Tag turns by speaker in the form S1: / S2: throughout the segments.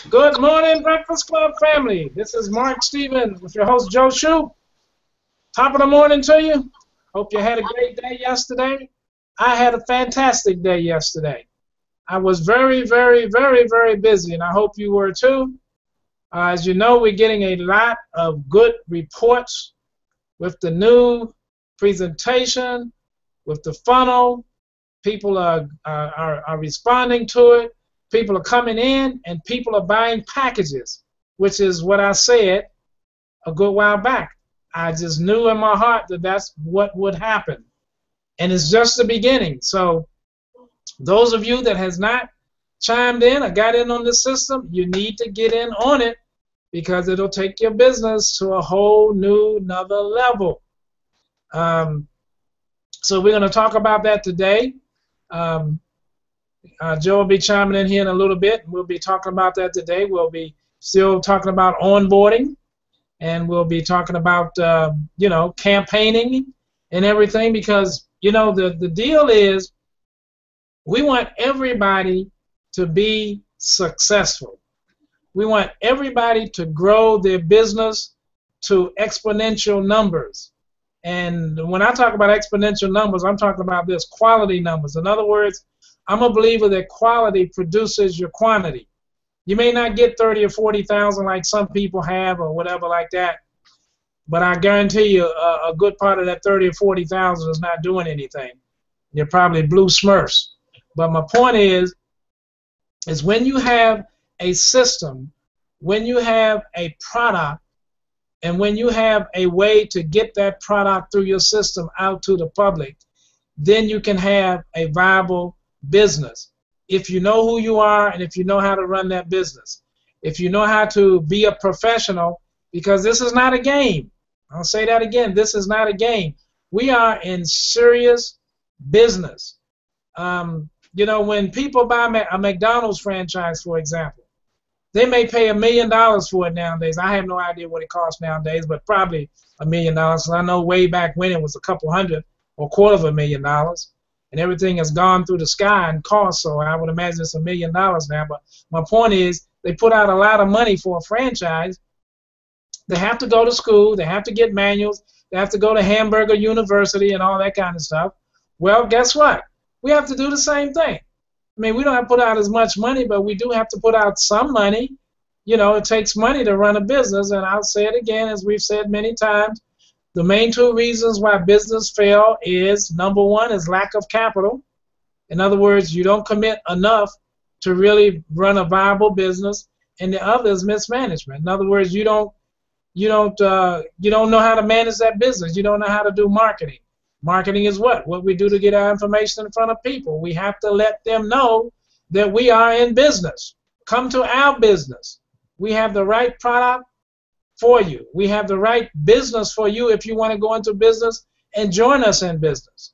S1: Good morning, Breakfast Club family. This is Mark Stevens with your host, Joe Shue. Top of the morning to you. Hope you had a great day yesterday. I had a fantastic day yesterday. I was very busy, and I hope you were too. As you know, we're getting a lot of good reports with the new presentation, with the funnel. People are responding to it. People are coming in, and people are buying packages, which is what I said a good while back. I just knew in my heart that that's what would happen. And it's just the beginning. So those of you that has not chimed in or got in on the system, you need to get in on it because it'll take your business to a whole new another level. So we're going to talk about that today. Joe will be chiming in here in a little bit. We'll be talking about that today. We'll be still talking about onboarding, and we'll be talking about, campaigning and everything because, the deal is we want everybody to be successful. We want everybody to grow their business to exponential numbers. And when I talk about exponential numbers, I'm talking about this quality numbers. In other words, I'm a believer that quality produces your quantity. You may not get 30 or 40,000 like some people have or whatever like that, but I guarantee you a good part of that 30 or 40,000 is not doing anything. You're probably blue smurfs. But my point is when you have a system, when you have a product, and when you have a way to get that product through your system out to the public, then you can have a viable business. If you know who you are and if you know how to run that business, if you know how to be a professional, because this is not a game. I'll say that again. This is not a game. We are in serious business. When people buy a McDonald's franchise, for example, they may pay $1 million for it nowadays. I have no idea what it costs nowadays, but probably $1 million. I know way back when it was a couple hundred or $250,000. And everything has gone through the sky in cost, so I would imagine it's $1 million now. But my point is, they put out a lot of money for a franchise. They have to go to school. They have to get manuals. They have to go to Hamburger University and all that kind of stuff. Well, guess what? We have to do the same thing. I mean, we don't have to put out as much money, but we do have to put out some money. It takes money to run a business, and I'll say it again, as we've said many times. The main two reasons why business fail is, number one, is lack of capital. In other words, you don't commit enough to really run a viable business, and the other is mismanagement. In other words, you don't know how to manage that business. You don't know how to do marketing. Marketing is what we do to get our information in front of people. We have to let them know that we are in business. Come to our business. We have the right product for you. We have the right business for you if you want to go into business and join us in business.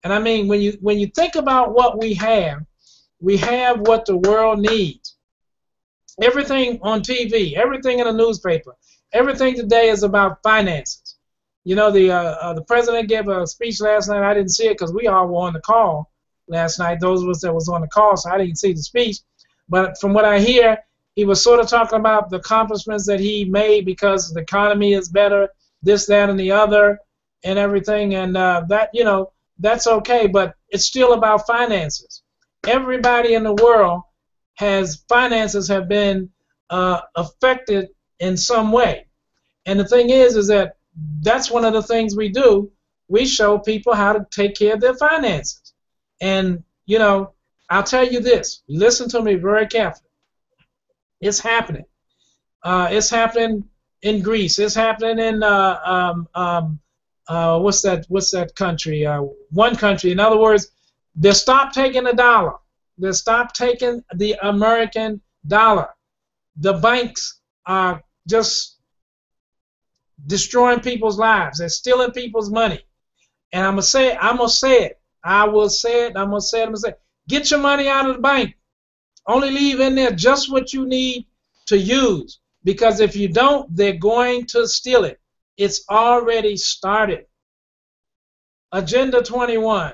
S1: And I mean, when you think about what we have what the world needs. Everything on TV, everything in the newspaper, everything today is about finances. The president gave a speech last night. I didn't see it because we all were on the call last night. Those of us that was on the call, so I didn't see the speech. But from what I hear, he was sort of talking about the accomplishments that he made because the economy is better, this, that, and the other, and everything. And that's okay, but it's still about finances. Everybody in the world finances have been affected in some way. And the thing is that that's one of the things we do. We show people how to take care of their finances. And, I'll tell you this. Listen to me very carefully. It's happening. It's happening in Greece. It's happening in what's that country? One country. In other words, they stopped taking the dollar. They stopped taking the American dollar. The banks are just destroying people's lives. They're stealing people's money. And I'm gonna say it. I will say it. I'm gonna say it. Get your money out of the bank. Only leave in there just what you need to use. Because if you don't, they're going to steal it. It's already started. Agenda 21,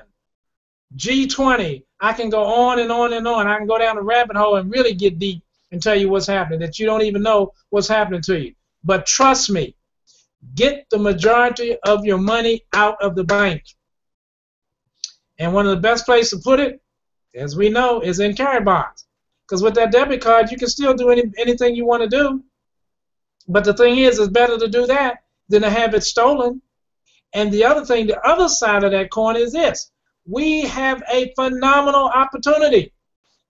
S1: G20. I can go on and on and on. I can go down the rabbit hole and really get deep and tell you what's happening, that you don't even know what's happening to you. But trust me, get the majority of your money out of the bank. And one of the best places to put it, as we know, is in carry bonds. Because with that debit card, you can still do anything you want to do. But the thing is, it's better to do that than to have it stolen. And the other thing, the other side of that coin is this. We have a phenomenal opportunity.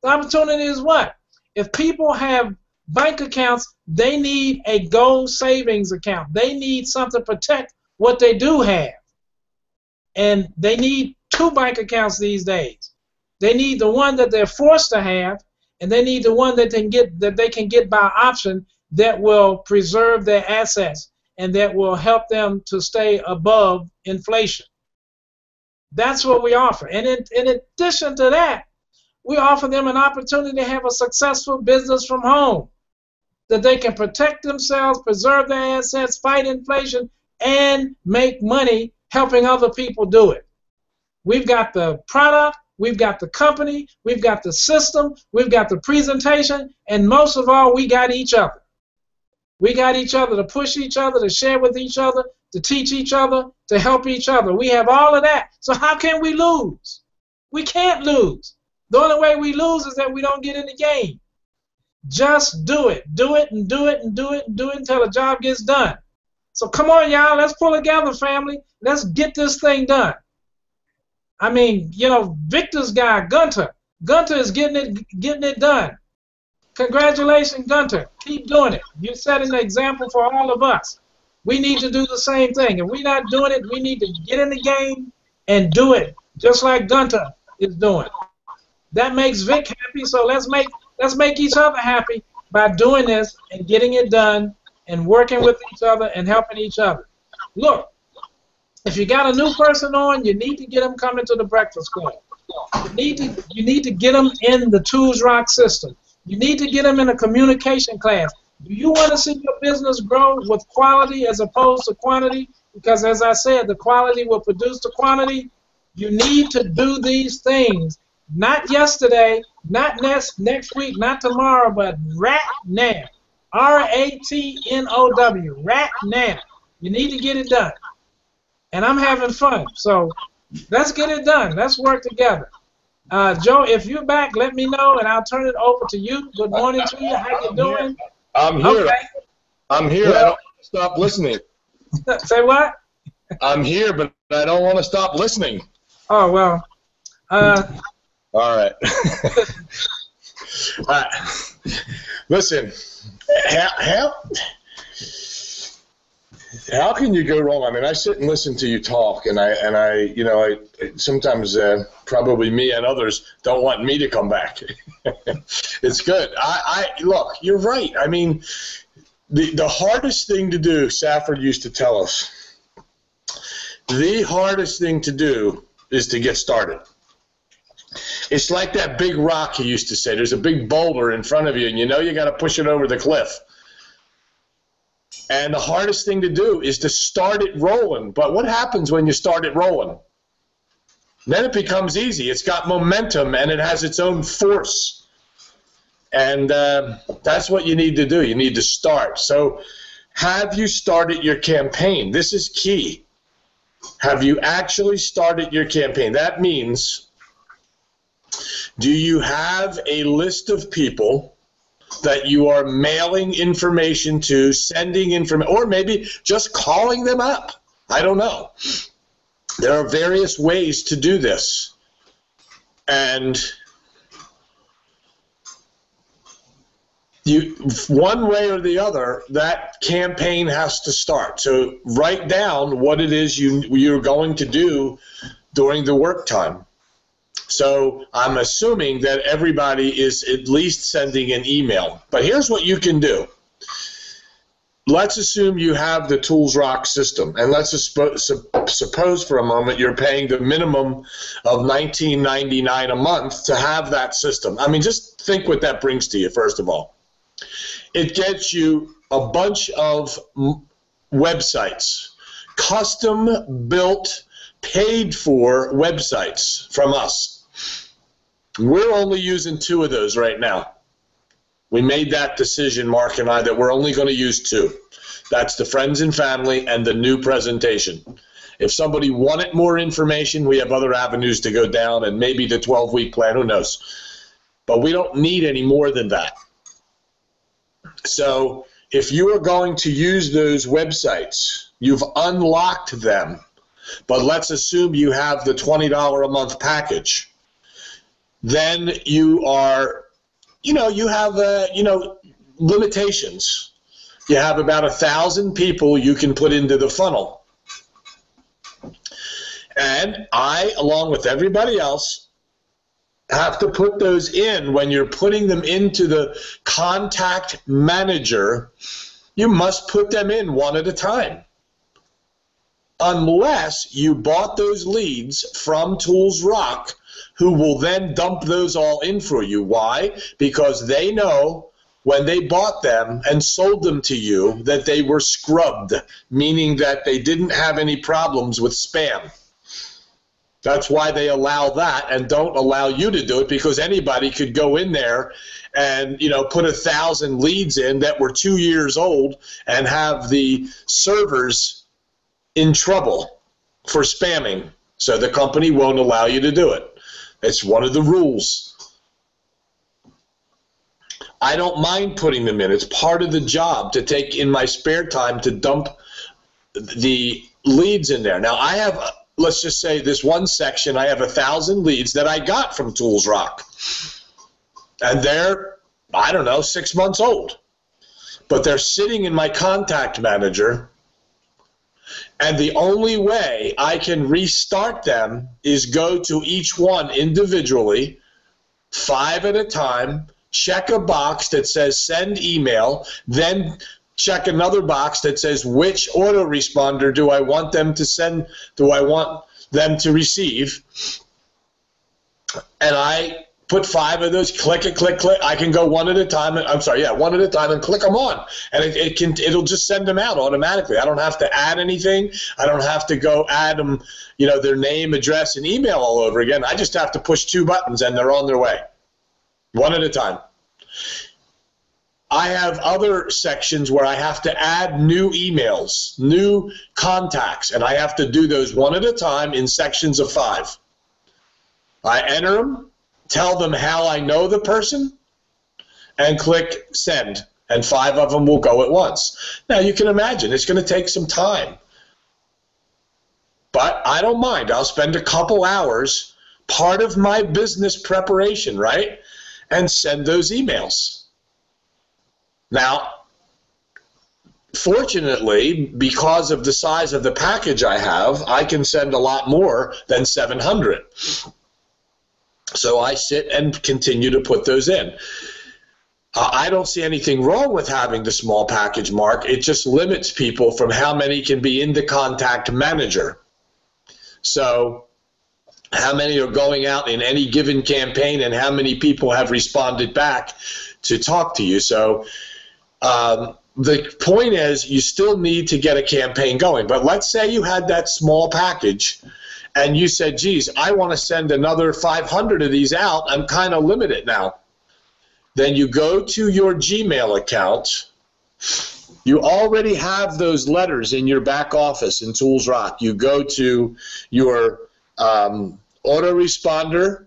S1: The opportunity is what? If people have bank accounts, they need a gold savings account. They need something to protect what they do have. And they need 2 bank accounts these days. They need the one that they're forced to have, and they need the one that they can get by option that will preserve their assets and that will help them to stay above inflation. That's what we offer. And in addition to that, we offer them an opportunity to have a successful business from home, that they can protect themselves, preserve their assets, fight inflation, and make money helping other people do it. We've got the product, we've got the company, we've got the system, we've got the presentation, and most of all, we got each other. We got each other to push each other, to share with each other, to teach each other, to help each other. We have all of that. So how can we lose? We can't lose. The only way we lose is that we don't get in the game. Just do it. Do it and do it and do it and do it until the job gets done. So come on, y'all. Let's pull together, family. Let's get this thing done. I mean, you know, Victor's guy, Gunter. Gunter is getting it done. Congratulations, Gunter. Keep doing it. You're setting an example for all of us. We need to do the same thing. If we're not doing it, we need to get in the game and do it, just like Gunter is doing. That makes Vic happy, so let's make each other happy by doing this and getting it done and working with each other and helping each other. Look, if you got a new person on, you need to get them coming to the Breakfast Club. You need to get them in the Tools Rock system. You need to get them in a communication class. Do you want to see your business grow with quality as opposed to quantity? Because as I said, the quality will produce the quantity. You need to do these things. Not yesterday, not next week, not tomorrow, but right now. R-A-T-N-O-W, right now. You need to get it done. And I'm having fun, so let's get it done. Let's work together. Joe, if you're back, let me know, and I'll turn it over to you. Good morning to you. How you doing?
S2: I'm here. Okay. I'm here. I don't want to stop listening.
S1: Say what?
S2: I'm here, but I don't want to stop listening.
S1: Oh, well.
S2: All right. Listen, how can you go wrong? I mean, I sit and listen to you talk, and I sometimes probably me and others don't want me to come back. It's good. Look, you're right. I mean, the hardest thing to do, Safford used to tell us, the hardest thing to do is to get started. It's like that big rock he used to say. There's a big boulder in front of you, and you know you got to push it over the cliff. And the hardest thing to do is to start it rolling. But what happens when you start it rolling? Then it becomes easy. It's got momentum, and it has its own force. And that's what you need to do. You need to start. So have you started your campaign? This is key. Have you actually started your campaign? That means, do you have a list of people that you are mailing information to, sending information, or maybe just calling them up? I don't know. There are various ways to do this. And one way or the other, that campaign has to start. So write down what it is you're going to do during the work time. So I'm assuming that everybody is at least sending an email. But here's what you can do. Let's assume you have the Tools Rock system, and let's suppose for a moment you're paying the minimum of $19.99 a month to have that system. I mean, just think what that brings to you, first of all. It gets you a bunch of websites, custom-built, paid-for websites from us. We're only using 2 of those right now. We made that decision, Mark and I, that we're only going to use 2. That's the friends and family and the new presentation. If somebody wanted more information, we have other avenues to go down, and maybe the 12-week plan, who knows. But we don't need any more than that. So if you are going to use those websites, you've unlocked them, but let's assume you have the $20 a month package. Then you are, you have, limitations. You have about 1,000 people you can put into the funnel. And I, along with everybody else, have to put those in. When you're putting them into the contact manager, you must put them in one at a time. Unless you bought those leads from Tools Rock, who will then dump those all in for you. Why? Because they know when they bought them and sold them to you that they were scrubbed, meaning that they didn't have any problems with spam. That's why they allow that and don't allow you to do it, because anybody could go in there and, put 1,000 leads in that were 2 years old and have the servers in trouble for spamming. So the company won't allow you to do it. It's one of the rules. I don't mind putting them in. It's part of the job to take in my spare time to dump the leads in there. Now, I have, let's just say this one section, I have 1,000 leads that I got from Tools Rock. And they're, 6 months old. But they're sitting in my contact manager. And the only way I can restart them is go to each one individually, 5 at a time, check a box that says send email, then check another box that says which autoresponder do I want them to send, do I want them to receive. And I put 5 of those, click it, click. I can go one at a time, one at a time and click them on. And it'll just send them out automatically. I don't have to add anything. I don't have to go add them, their name, address, and email all over again. I just have to push 2 buttons and they're on their way. One at a time. I have other sections where I have to add new emails, new contacts, and I have to do those one at a time in sections of 5. I enter them, tell them how I know the person, and click send, and 5 of them will go at once. Now, you can imagine it's going to take some time, but I don't mind. I'll spend a couple hours, part of my business preparation, right? And send those emails. Now, fortunately, because of the size of the package I have, I can send a lot more than 700. So I sit and continue to put those in. I don't see anything wrong with having the small package, Mark. It just limits people from how many can be in the contact manager. So how many are going out in any given campaign and how many people have responded back to talk to you. So the point is you still need to get a campaign going. But let's say you had that small package and you said, geez, I want to send another 500 of these out. I'm kind of limited now. Then you go to your Gmail account. You already have those letters in your back office in Tools Rock. You go to your autoresponder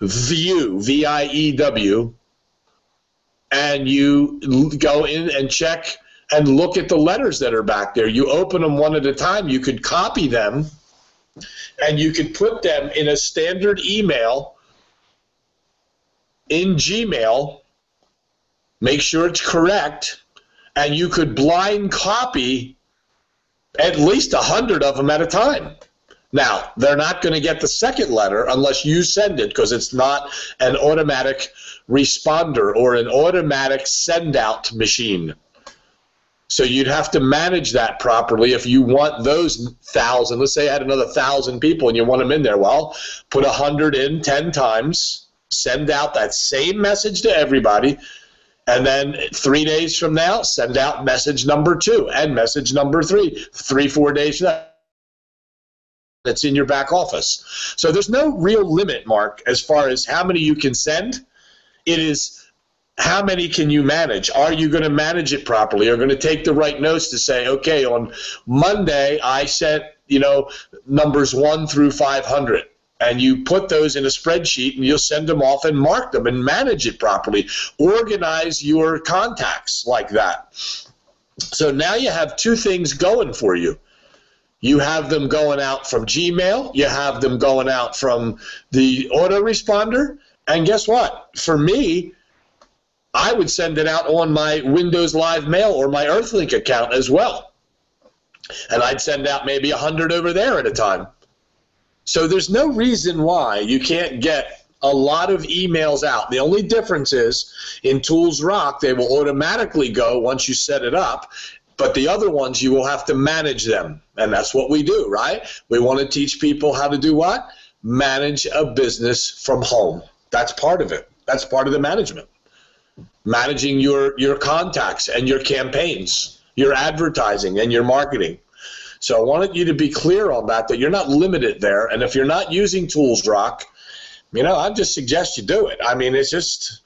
S2: view, V-I-E-W, and you go in and check and look at the letters that are back there. You open them one at a time. You could copy them, and you could put them in a standard email in Gmail, make sure it's correct, and you could blind copy at least 100 of them at a time. Now, they're not going to get the second letter unless you send it, because it's not an automatic responder or an automatic send-out machine. So you'd have to manage that properly if you want those 1,000. Let's say I had another 1,000 people and you want them in there. Well, put 100 in 10 times, send out that same message to everybody, and then 3 days from now, send out message number 2 and message number 3. 3-4 days from now, that's in your back office. So there's no real limit, Mark, as far as how many you can send. It is how many can you manage? Are you going to manage it properly? Are you going to take the right notes to say, okay, on Monday I sent, numbers 1 through 500, and you put those in a spreadsheet and you'll send them off and mark them and manage it properly. Organize your contacts like that. So now you have two things going for you. You have them going out from Gmail. You have them going out from the autoresponder. And guess what? For me, I would send it out on my Windows Live Mail or my Earthlink account as well. And I'd send out maybe 100 over there at a time. So there's no reason why you can't get a lot of emails out. The only difference is in Tools Rock, they will automatically go once you set it up. But the other ones, you will have to manage them. And that's what we do, right? We want to teach people how to do what? Manage a business from home. That's part of it. That's part of the management. Managing your contacts and your campaigns, your advertising and your marketing. So I wanted you to be clear on that you're not limited there. And if you're not using Tools Rock, I just suggest you do it. I mean, it's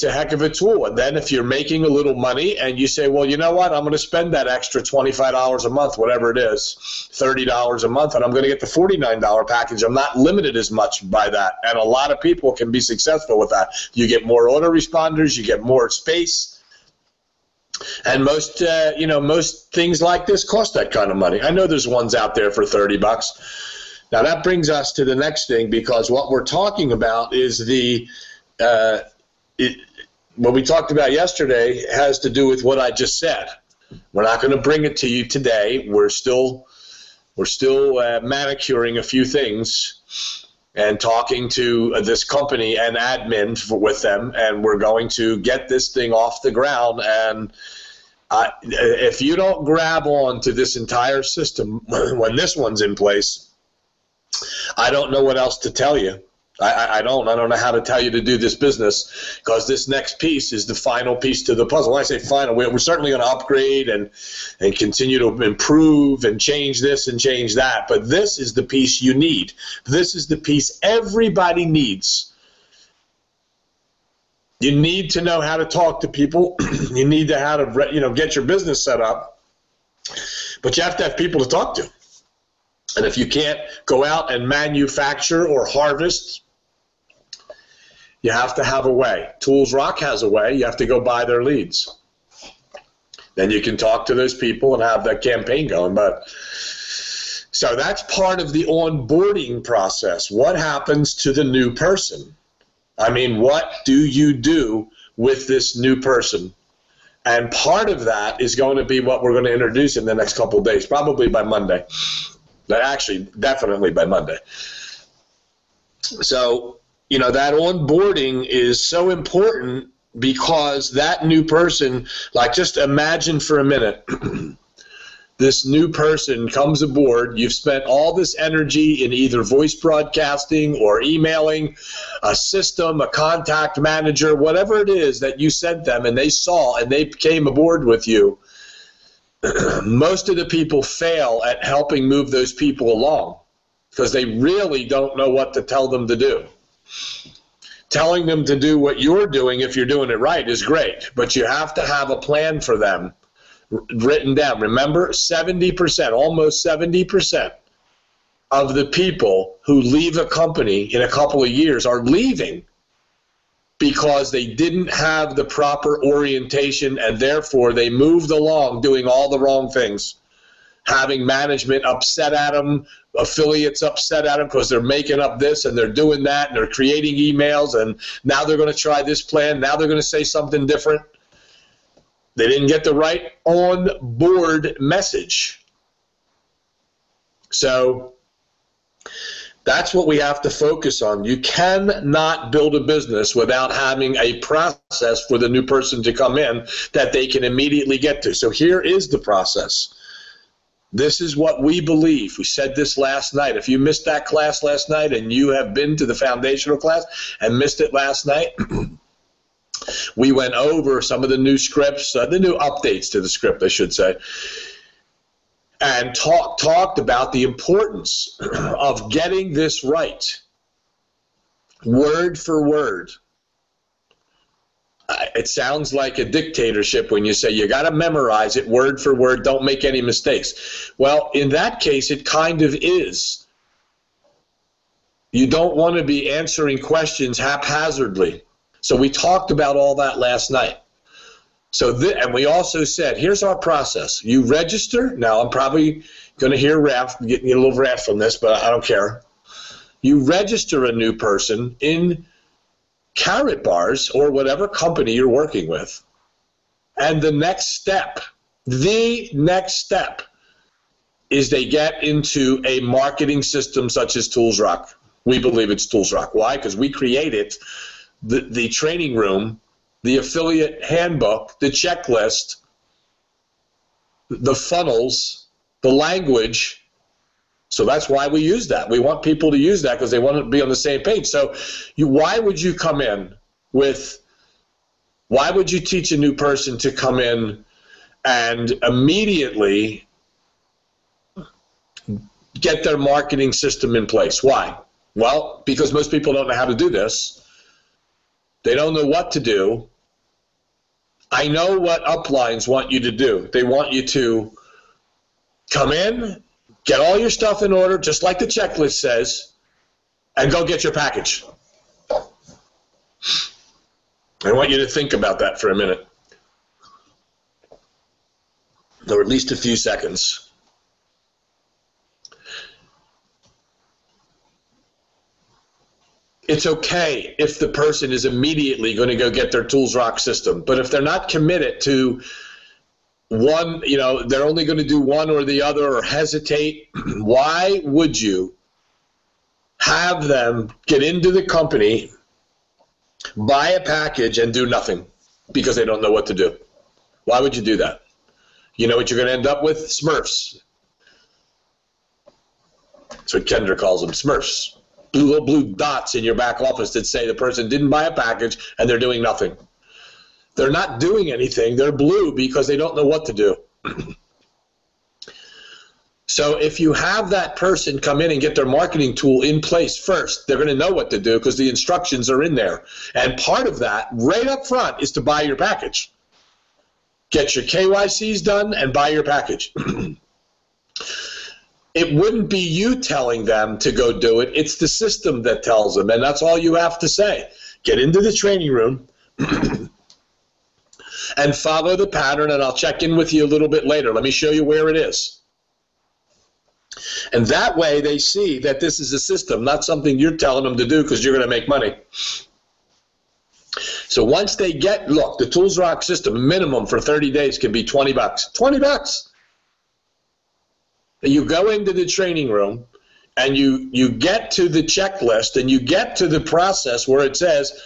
S2: a heck of a tool. And then if you're making a little money and you say, well, you know what, I'm going to spend that extra $25 a month, whatever it is, $30 a month, and I'm going to get the $49 package. I'm not limited as much by that. And a lot of people can be successful with that. You get more autoresponders, you get more space. And most things like this cost that kind of money. I know there's ones out there for $30. Now that brings us to the next thing, because what we're talking about is what we talked about yesterday has to do with what I just said. We're not going to bring it to you today. We're still manicuring a few things and talking to this company and admin with them, and we're going to get this thing off the ground. And if you don't grab on to this entire system when this one's in place, I don't know what else to tell you. I don't know how to tell you to do this business, because this next piece is the final piece to the puzzle. When I say final, we're certainly going to upgrade and continue to improve and change this and change that. But this is the piece you need. This is the piece everybody needs. You need to know how to talk to people. You need to how to get your business set up. But you have to have people to talk to. And if you can't go out and manufacture or harvest, you have to have a way. Tools Rock has a way. You have to go buy their leads. Then you can talk to those people and have that campaign going. So that's part of the onboarding process. What happens to the new person? I mean, what do you do with this new person? And part of that is going to be what we're going to introduce in the next couple of days, probably by Monday. Actually, definitely by Monday. So, that onboarding is so important, because that new person, like, just imagine for a minute, this new person comes aboard. You've spent all this energy in either voice broadcasting or emailing, a system, a contact manager, whatever it is that you sent them, and they saw and they came aboard with you. Most of the people fail at helping move those people along because they really don't know what to tell them to do. Telling them to do what you're doing, if you're doing it right, is great, but you have to have a plan for them written down. Remember, 70%, almost 70% of the people who leave a company in a couple of years are leaving because they didn't have the proper orientation, and therefore they moved along doing all the wrong things, having management upset at them, affiliates upset at them because they're making up this and they're doing that and they're creating emails, and now they're going to try this plan, now they're going to say something different. They didn't get the right on-board message. So that's what we have to focus on. You cannot build a business without having a process for the new person to come in that they can immediately get to. So here is the process. This is what we believe. We said this last night. If you missed that class last night and you have been to the foundational class and missed it last night, we went over some of the new scripts, the new updates to the script, I should say, and talked about the importance of getting this right, word for word. It sounds like a dictatorship when you say you got to memorize it word for word, don't make any mistakes. Well, in that case, it kind of is. You don't want to be answering questions haphazardly. So we talked about all that last night. And we also said, here's our process. You register. Now, I'm probably going to hear getting a little wrath from this, but I don't care. You register a new person in Karatbars or whatever company you're working with. And the next step is they get into a marketing system such as ToolsRock. We believe it's ToolsRock. Why? Because we created the training room, the affiliate handbook, the checklist, the funnels, the language. So that's why we use that. We want people to use that because they want to be on the same page. So why would you teach a new person to come in and immediately get their marketing system in place? Why? Well, because most people don't know how to do this. They don't know what to do. I know what uplines want you to do. They want you to come in, get all your stuff in order, just like the checklist says, and go get your package. I want you to think about that for a minute, or at least a few seconds. It's okay if the person is immediately going to go get their ToolsRock system, but if they're not committed to one, they're only going to do one or the other or hesitate, why would you have them get into the company, buy a package, and do nothing because they don't know what to do? Why would you do that? You know what you're going to end up with? Smurfs. That's what Kendra calls them, Smurfs. Little blue dots in your back office that say the person didn't buy a package and they're doing nothing. They're not doing anything. They're blue because they don't know what to do. So if you have that person come in and get their marketing tool in place first, they're going to know what to do because the instructions are in there. And part of that, right up front, is to buy your package. Get your KYCs done and buy your package. It wouldn't be you telling them to go do it. It's the system that tells them, and that's all you have to say. Get into the training room and follow the pattern, and I'll check in with you a little bit later. Let me show you where it is. And that way they see that this is a system, not something you're telling them to do because you're going to make money. So once they look, the ToolsRock system minimum for 30 days can be $20. $20. You go into the training room and you get to the checklist and you get to the process where it says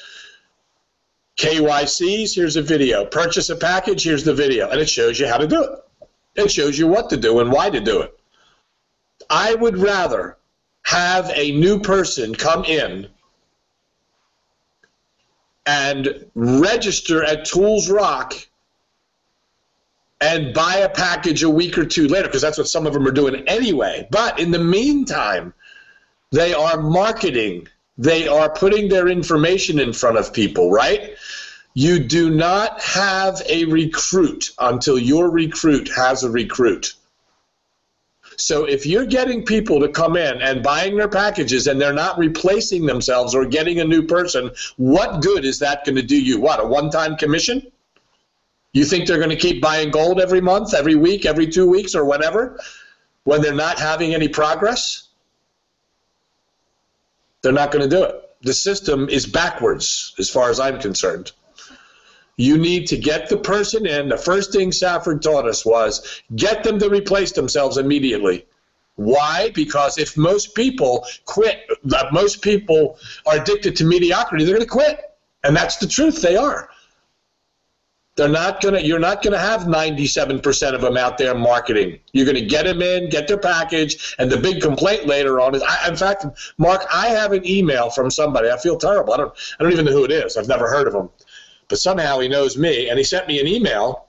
S2: KYCs, here's a video. Purchase a package, here's the video. And it shows you how to do it. It shows you what to do and why to do it. I would rather have a new person come in and register at ToolsRock and buy a package a week or two later, because that's what some of them are doing anyway. But in the meantime, they are marketing. They are putting their information in front of people, right? You do not have a recruit until your recruit has a recruit. So if you're getting people to come in and buying their packages and they're not replacing themselves or getting a new person, what good is that going to do you? What, a one-time commission? You think they're going to keep buying gold every month, every week, every 2 weeks, or whatever, when they're not having any progress? They're not going to do it. The system is backwards as far as I'm concerned. You need to get the person in. The first thing Safford taught us was get them to replace themselves immediately. Why? Because if most people quit, most people are addicted to mediocrity, they're going to quit. And that's the truth. They are. You're not going to have 97% of them out there marketing. You're going to get them in, get their package, and the big complaint later on is, in fact, Mark, I have an email from somebody. I feel terrible. I don't even know who it is. I've never heard of him. But somehow he knows me, and he sent me an email,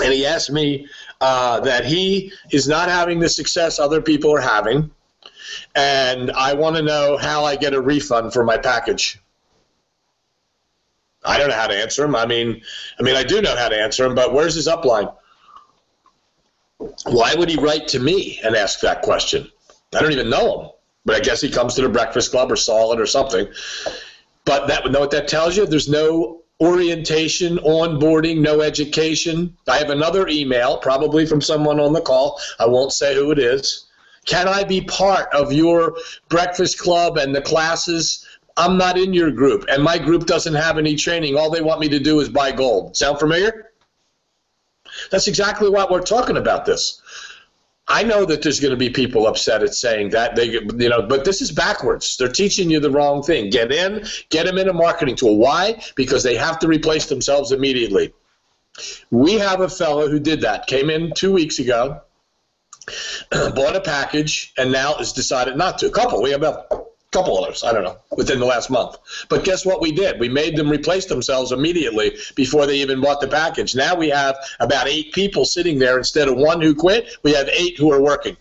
S2: and he asked me that he is not having the success other people are having, and I want to know how I get a refund for my package. I don't know how to answer them. I mean, I do know how to answer them, but where's his upline? Why would he write to me and ask that question? I don't even know him, but I guess he comes to the Breakfast Club or saw it or something. But that, know what that tells you? There's no orientation, onboarding, no education. I have another email, probably from someone on the call. I won't say who it is. Can I be part of your Breakfast Club and the classes? I'm not in your group, and my group doesn't have any training. All they want me to do is buy gold. Sound familiar? That's exactly what we're talking about this. I know that there's going to be people upset at saying that, but this is backwards. They're teaching you the wrong thing. Get them in a marketing tool. Why? Because they have to replace themselves immediately. We have a fellow who did that, came in 2 weeks ago, bought a package, and now has decided not to. We have a couple others, I don't know, within the last month. But guess what we did? We made them replace themselves immediately before they even bought the package. Now we have about 8 people sitting there. Instead of 1 who quit, we have 8 who are working.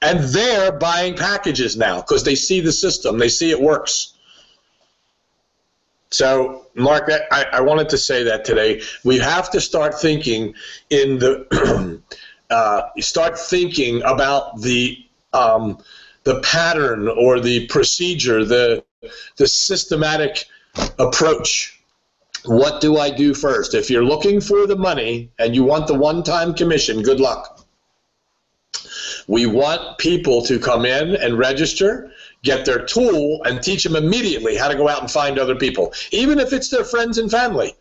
S2: And they're buying packages now because they see the system. They see it works. So, Mark, I wanted to say that today. We have to start thinking in the start thinking about the pattern or the procedure, the systematic approach. What do I do first? If you're looking for the money and you want the one-time commission, good luck. We want people to come in and register, get their tool, and teach them immediately how to go out and find other people, even if it's their friends and family.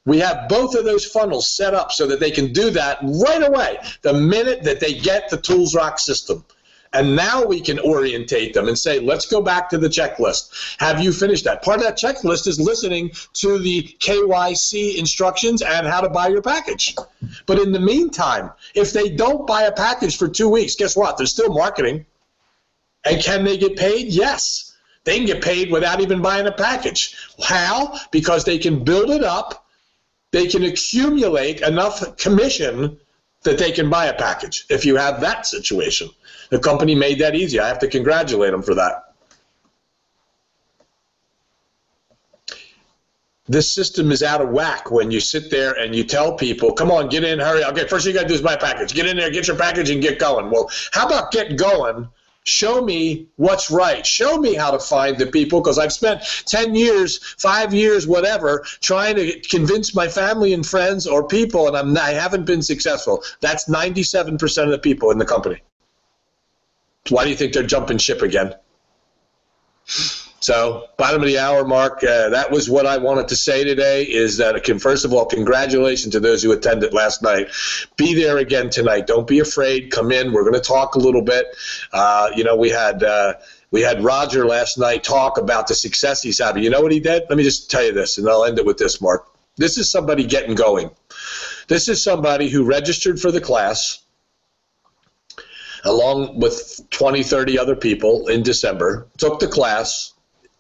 S2: We have both of those funnels set up so that they can do that right away, the minute that they get the Tools Rock system. And now we can orientate them and say, let's go back to the checklist. Have you finished that? Part of that checklist is listening to the KYC instructions and how to buy your package. But in the meantime, if they don't buy a package for 2 weeks, guess what? They're still marketing. And can they get paid? Yes. They can get paid without even buying a package. How? Because they can build it up. They can accumulate enough commission that they can buy a package if you have that situation. The company made that easy. I have to congratulate them for that. This system is out of whack when you sit there and you tell people, come on, get in, hurry. Okay, first thing you got to do is buy a package. Get in there, get your package, and get going. Well, how about get going? Show me what's right. Show me how to find the people, because I've spent 10 years, 5 years, whatever, trying to convince my family and friends or people, and I haven't been successful. That's 97% of the people in the company. Why do you think they're jumping ship again? So, bottom of the hour, Mark, that was what I wanted to say today, is that, first of all, congratulations to those who attended last night. Be there again tonight. Don't be afraid. Come in. We're going to talk a little bit. We had Roger last night talk about the success he's having. You know what he did? Let me just tell you this, and I'll end it with this, Mark. This is somebody getting going. This is somebody who registered for the class along with 20, 30 other people in December, took the class,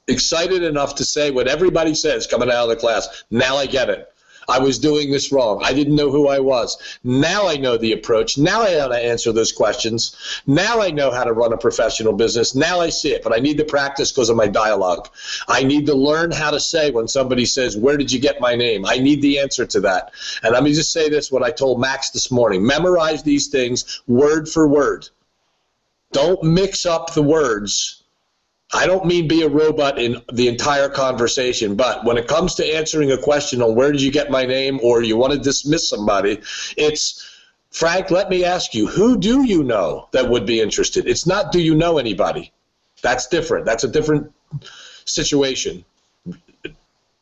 S2: excited enough to say what everybody says coming out of the class. Now I get it. I was doing this wrong. I didn't know who I was. Now I know the approach. Now I know how to answer those questions. Now I know how to run a professional business. Now I see it, but I need to practice because of my dialogue. I need to learn how to say when somebody says, where did you get my name? I need the answer to that. And let me just say this, what I told Max this morning. Memorize these things word for word. Don't mix up the words. I don't mean be a robot in the entire conversation, but when it comes to answering a question on where did you get my name, or you want to dismiss somebody, it's, Frank, let me ask you, who do you know that would be interested? It's not, do you know anybody? That's different. That's a different situation.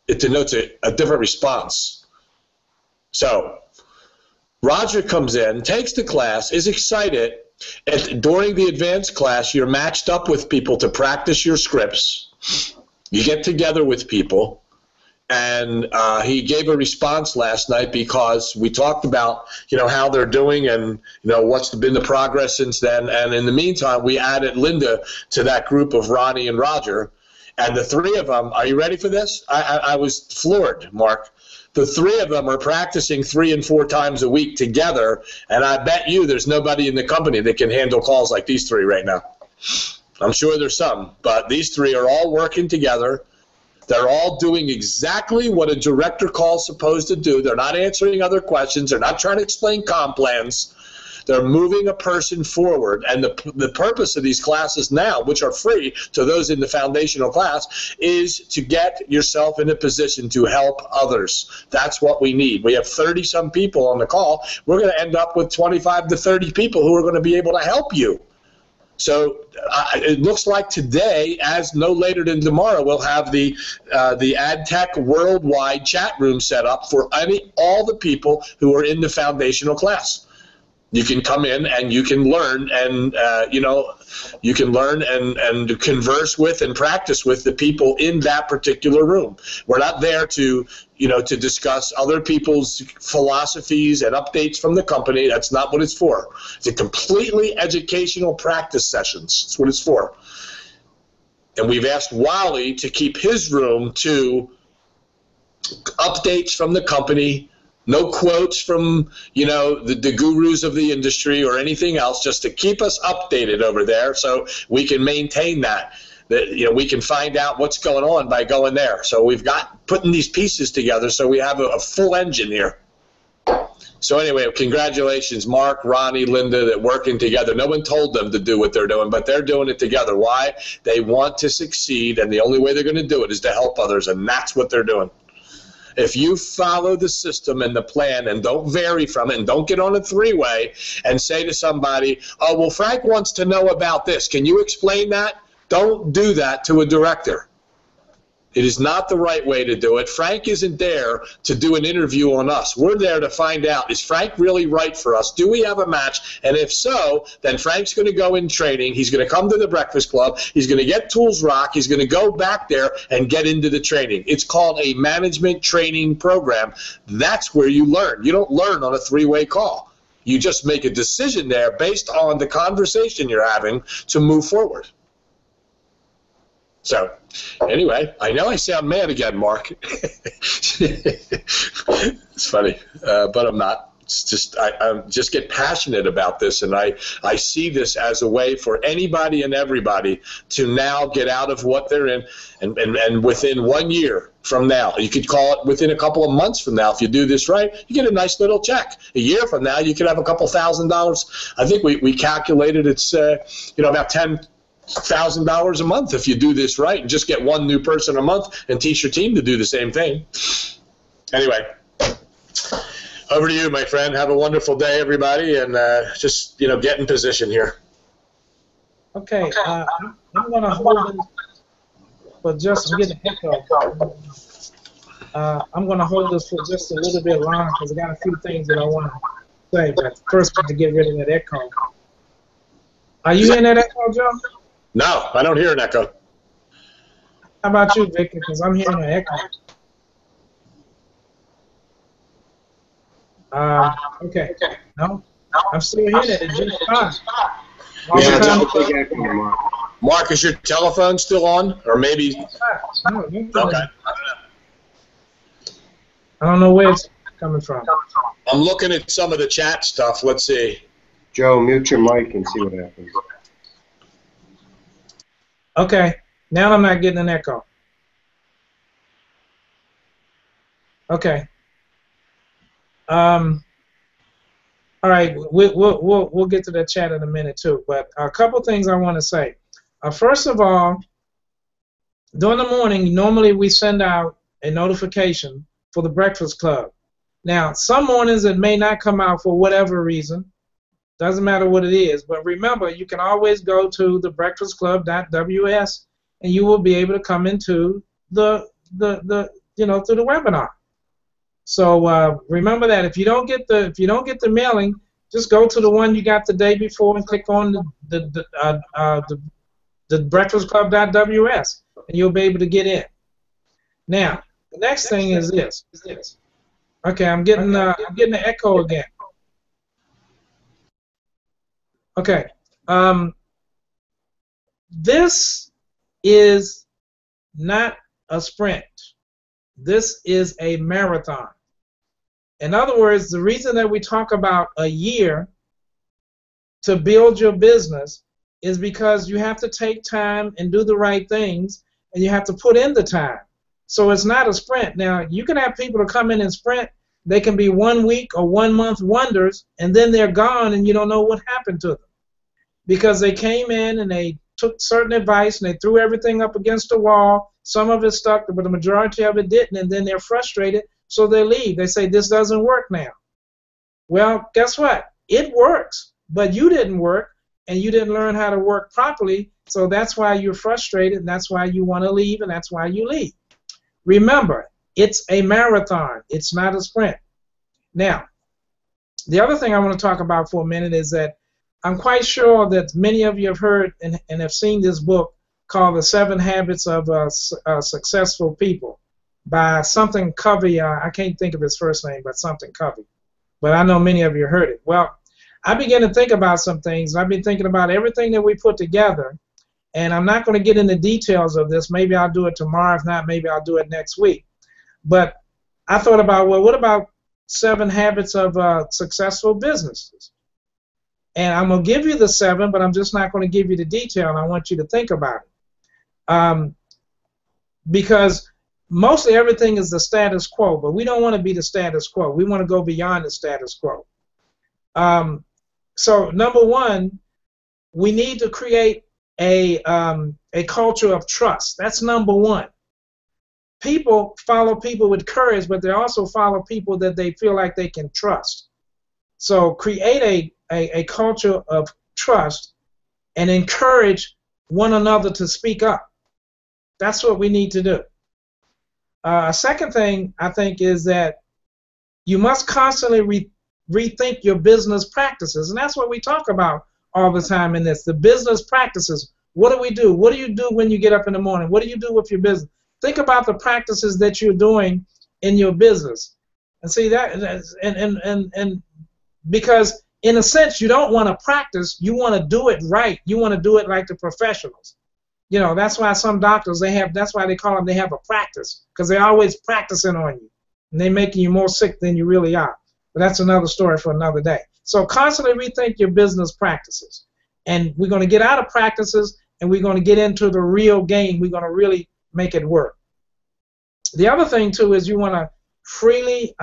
S2: It denotes a different response. So Roger comes in, takes the class, is excited. And during the advanced class, you're matched up with people to practice your scripts. You get together with people. And he gave a response last night because we talked about, how they're doing and, what's been the progress since then. And in the meantime, we added Linda to that group of Ronnie and Roger. And the three of them, are you ready for this? I was floored, Mark. The three of them are practicing 3 and 4 times a week together, and I bet you there's nobody in the company that can handle calls like these three right now. I'm sure there's some, but these three are all working together. They're all doing exactly what a director call is supposed to do. They're not answering other questions. They're not trying to explain comp plans. They're moving a person forward. And the purpose of these classes now, which are free to those in the foundational class, is to get yourself in a position to help others. That's what we need. We have 30-some people on the call. We're going to end up with 25 to 30 people who are going to be able to help you. So it looks like today, as no later than tomorrow, we'll have the AdTech worldwide chat room set up for all the people who are in the foundational class. You can come in and you can learn, and you can learn and converse with and practice with the people in that particular room. We're not there to discuss other people's philosophies and updates from the company. That's not what it's for. It's a completely educational practice sessions. That's what it's for. And we've asked Wally to keep his room to updates from the company. No quotes from, the gurus of the industry or anything else, just to keep us updated over there so we can maintain that. We can find out what's going on by going there. So we've got putting these pieces together so we have a full engine here. So anyway, congratulations, Mark, Ronnie, Linda, that working together. No one told them to do what they're doing, but they're doing it together. Why? They want to succeed, and the only way they're going to do it is to help others, and that's what they're doing. If you follow the system and the plan and don't vary from it and don't get on a three-way and say to somebody, oh, well, Frank wants to know about this. Can you explain that? Don't do that to a director. It is not the right way to do it. Frank isn't there to do an interview on us. We're there to find out, is Frank really right for us? Do we have a match? And if so, then Frank's going to go in training. He's going to come to the Breakfast Club. He's going to get Tools Rock. He's going to go back there and get into the training. It's called a management training program. That's where you learn. You don't learn on a three-way call. You just make a decision there based on the conversation you're having to move forward. So, anyway, I know I sound mad again, Mark. It's funny, but I'm not. It's just I just get passionate about this, and I see this as a way for anybody and everybody to now get out of what they're in, and within 1 year from now, you could call it within a couple of months from now, if you do this right, you get a nice little check. A year from now, you could have a couple $1,000s. I think we calculated it's about $10,000 a month if you do this right and just get one new person a month and teach your team to do the same thing. Anyway, over to you, my friend. Have a wonderful day, everybody, and just get in position here.
S1: Okay, I'm going to hold this for just I'm getting echo. I'm going to hold this for just a little bit longer because I got a few things that I want to say, but first I have to get rid of that echo. Are you in that echo, Joe?
S2: No, I don't hear an echo.
S1: How about you, Victor? Because I'm hearing an echo. Okay. No, I'm still hearing it. It's just fine.
S2: Mark, is your telephone still on, or maybe?
S1: No,
S2: okay.
S1: I don't know where it's coming from.
S2: I'm looking at some of the chat stuff. Let's see.
S3: Joe, mute your mic and see what happens.
S1: Okay, now I'm not getting an echo. Okay. All right, we'll get to that chat in a minute too. But a couple things I want to say. First of all, during the morning, normally we send out a notification for the Breakfast Club. Now, some mornings it may not come out for whatever reason. Doesn't matter what it is, but remember, you can always go to the breakfastclub.ws and you will be able to come into the through the webinar. So remember that if you don't get the mailing, just go to the one you got the day before and click on the breakfastclub.ws and you'll be able to get in. Now, the next thing is this. Okay, I'm getting the echo again. Okay, this is not a sprint. This is a marathon. In other words, the reason that we talk about a year to build your business is because you have to take time and do the right things, and you have to put in the time. So it's not a sprint. Now, you can have people to come in and sprint. They can be 1 week or 1 month wonders, and then they're gone, and you don't know what happened to them. Because they came in and they took certain advice, and they threw everything up against the wall. Some of it stuck, but the majority of it didn't, and then they're frustrated, so they leave. They say, this doesn't work now. Well, guess what? It works, but you didn't work, and you didn't learn how to work properly, so that's why you're frustrated, and that's why you want to leave, and that's why you leave. Remember, it's a marathon. It's not a sprint. Now, the other thing I want to talk about for a minute is that I'm quite sure that many of you have heard and have seen this book called The 7 Habits of Successful People by something Covey. I can't think of his first name, but something Covey. But I know many of you heard it. Well, I began to think about some things. I've been thinking about everything that we put together, and I'm not going to get into details of this. Maybe I'll do it tomorrow. If not, maybe I'll do it next week. But I thought about, well, what about 7 habits of successful businesses? And I'm going to give you the 7, but I'm just not going to give you the detail, and I want you to think about it. Because mostly everything is the status quo, but we don't want to be the status quo. We want to go beyond the status quo. So number 1, we need to create a culture of trust. That's number 1. People follow people with courage, but they also follow people that they feel like they can trust. So create a culture of trust and encourage one another to speak up. That's what we need to do. A second thing I think is that you must constantly rethink your business practices, and that's what we talk about all the time in this, the business practices. What do we do? What do you do when you get up in the morning? What do you do with your business? Think about the practices that you're doing in your business, and see that, and because in a sense you don't want to practice, you want to do it right. You want to do it like the professionals. You know, that's why some doctors, that's why they call them, they have a practice, because they're always practicing on you, and they're making you more sick than you really are. But that's another story for another day. So constantly rethink your business practices, and we're going to get out of practices, and we're going to get into the real game. We're going to really make it work. The other thing too is you want to freely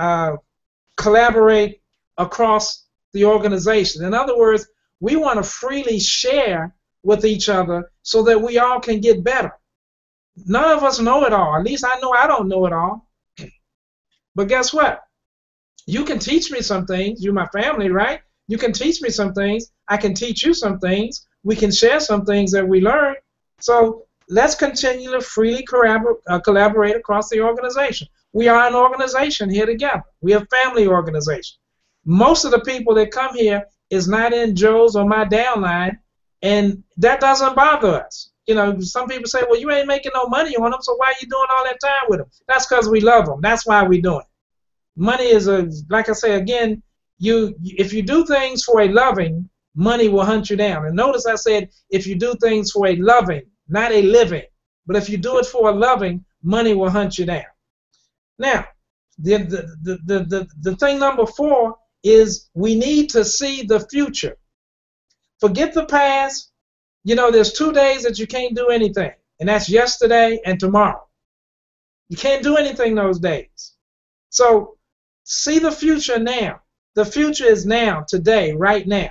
S1: collaborate across the organization. In other words, we want to freely share with each other so that we all can get better. None of us know it all. At least I know I don't know it all. But guess what? You can teach me some things. You're my family, right? You can teach me some things. I can teach you some things. We can share some things that we learn. So let's continue to freely collaborate across the organization. We are an organization here together. We are a family organization. Most of the people that come here is not in Joe's or my downline, and that doesn't bother us. You know, some people say, well, you ain't making no money on them, so why are you doing all that time with them? That's because we love them. That's why we're doing it. Money is like I say again, if you do things for a loving, money will hunt you down. And notice I said if you do things for a loving, not a living. But if you do it for a loving, money will hunt you down. Now, the thing number 4 is we need to see the future. Forget the past. You know, there's 2 days that you can't do anything, and that's yesterday and tomorrow. You can't do anything those days. So see the future now. The future is now, today, right now.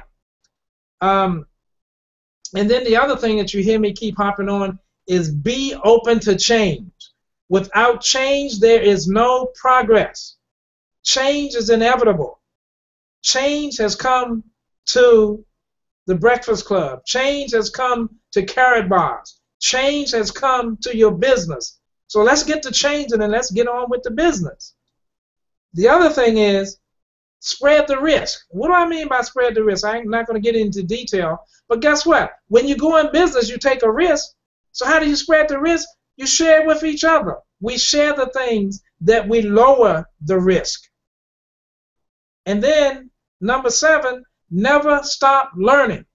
S1: And then the other thing that you hear me keep hopping on is be open to change. Without change, there is no progress. Change is inevitable. Change has come to the Breakfast Club. Change has come to Carrot Bars. Change has come to your business. So let's get to changing and let's get on with the business. The other thing is spread the risk. What do I mean by spread the risk? I'm not going to get into detail, but guess what? When you go in business, you take a risk. So how do you spread the risk? You share with each other. We share the things that we lower the risk. And then, number 7, never stop learning.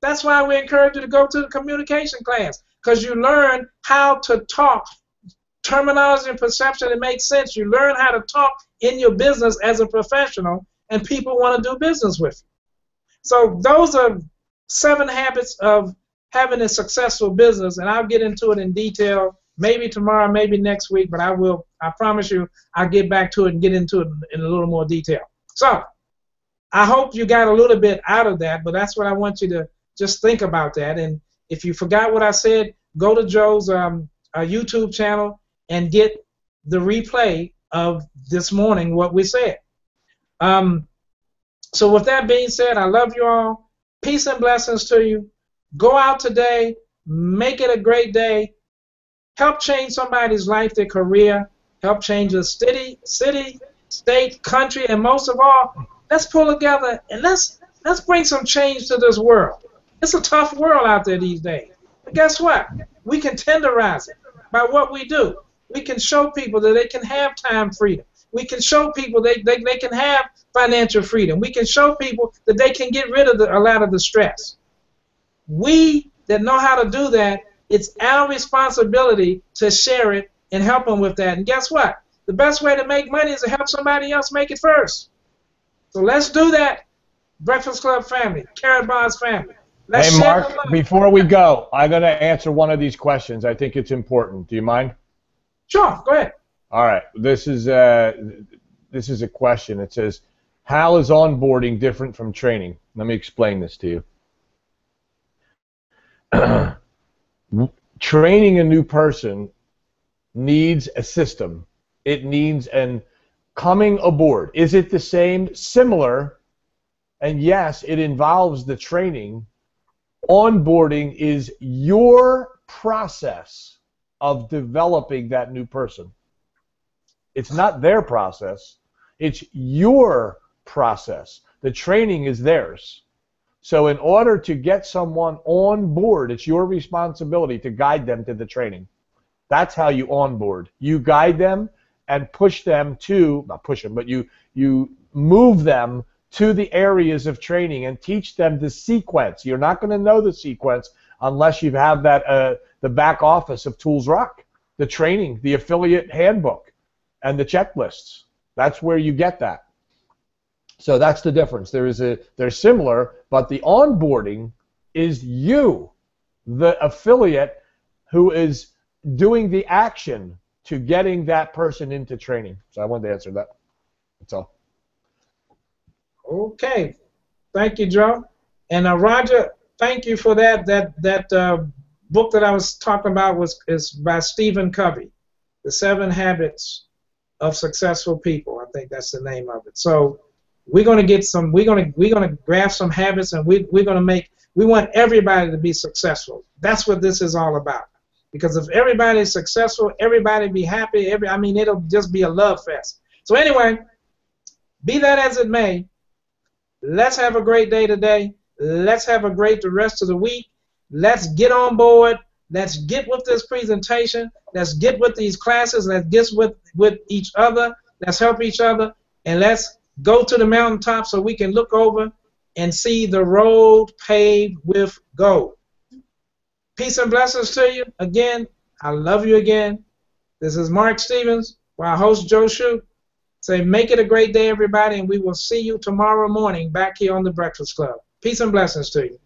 S1: That's why we encourage you to go to the communication class, because you learn how to talk, terminology and perception, it makes sense. You learn how to talk in your business as a professional, and people want to do business with you. So those are 7 habits of having a successful business, and I'll get into it in detail maybe tomorrow, maybe next week, but I promise you, I'll get back to it and get into it in a little more detail. So, I hope you got a little bit out of that, but that's what I want you to just think about that. And if you forgot what I said, go to Joe's YouTube channel and get the replay of this morning, what we said. So with that being said, I love you all. Peace and blessings to you. Go out today. Make it a great day. Help change somebody's life, their career. Help change the city, state, country, and most of all, let's pull together and let's bring some change to this world. It's a tough world out there these days. But guess what? We can tenderize it by what we do. We can show people that they can have time freedom. We can show people they can have financial freedom. We can show people that they can get rid of a lot of the stress. We that know how to do that, it's our responsibility to share it and help them with that. And guess what? The best way to make money is to help somebody else make it first. So let's do that, Breakfast Club family, Karatbars family. Let's
S4: hey, Mark, before we go, I'm going to answer one of these questions. I think it's important. Do you mind?
S1: Sure, go ahead.
S4: All right. This is a question. It says, how is onboarding different from training? Let me explain this to you. Training a new person needs a system. It needs an coming aboard. Is it the same? Similar. And yes, it involves the training. Onboarding is your process of developing that new person. It's not their process. It's your process. The training is theirs. So in order to get someone on board, it's your responsibility to guide them to the training. That's how you onboard. You guide them and push them to, not push them, but you move them to the areas of training and teach them the sequence. You're not going to know the sequence unless you have that the back office of Tools Rock, the training, the affiliate handbook, and the checklists. That's where you get that. So that's the difference. They're similar, but the onboarding is you, the affiliate, who is doing the action to getting that person into training. So I wanted to answer that. That's all.
S1: Okay. Thank you, Joe. And Roger, thank you for that. That book that I was talking about is by Stephen Covey, The 7 Habits of Successful People. I think that's the name of it. So we're going to get some. We're going to grab some habits, and we want everybody to be successful. That's what this is all about. Because if everybody is successful, everybody be happy. It'll just be a love fest. So anyway, be that as it may, let's have a great day today. Let's have a great the rest of the week. Let's get on board. Let's get with this presentation. Let's get with these classes. Let's get with each other. Let's help each other. And let's go to the mountaintop so we can look over and see the road paved with gold. Peace and blessings to you. Again, I love you again. This is Mark Stevens, our host Joe Shute. Say, make it a great day, everybody, and we will see you tomorrow morning back here on the Breakfast Club. Peace and blessings to you.